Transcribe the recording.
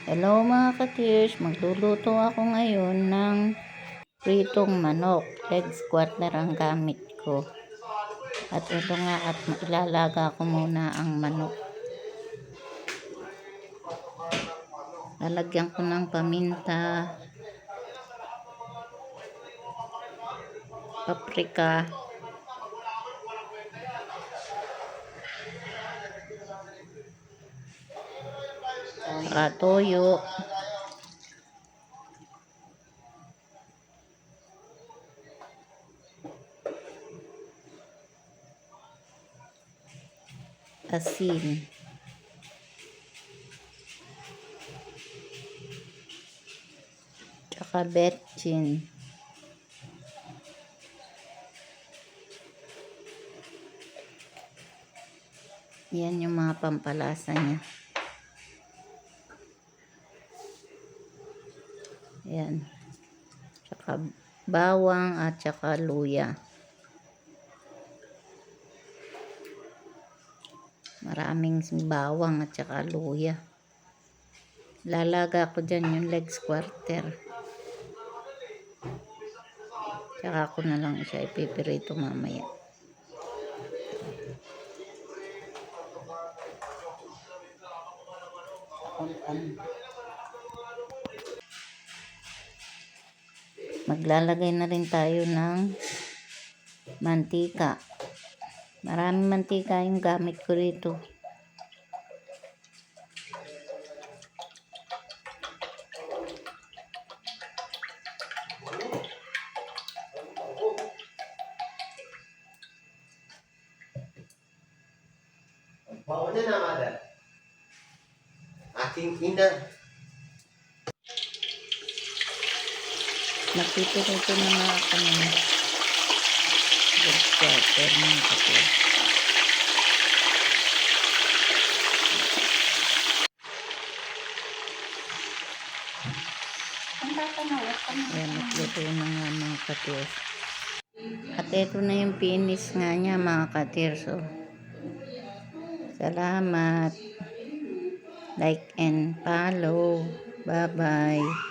Hello mga katirs, magluluto ako ngayon ng pritong manok. Legs quarter ang gamit ko. At ito nga, at ilalaga ko muna ang manok. Lalagyan ko ng paminta, paprika, saka toyo, asin, tsaka betchin. Yan yung mga pampalasa niya. Yan. Tsaka bawang at tsaka luya. Maraming bawang at tsaka luya. Lalaga ko dyan yung legs quarter. Tsaka ko na lang siya ipipirito mamaya. Maglalagay na rin tayo ng mantika. Maraming mantika yung gamit ko rito. Bawa na ada. Aking ina. Nagpipirito na mga ako ng legs quarter mga kapatid. Ayan, nagluto na nga mga katirs. At ito na yung finish nga niya mga katirs. So, salamat. Like and follow. Bye-bye.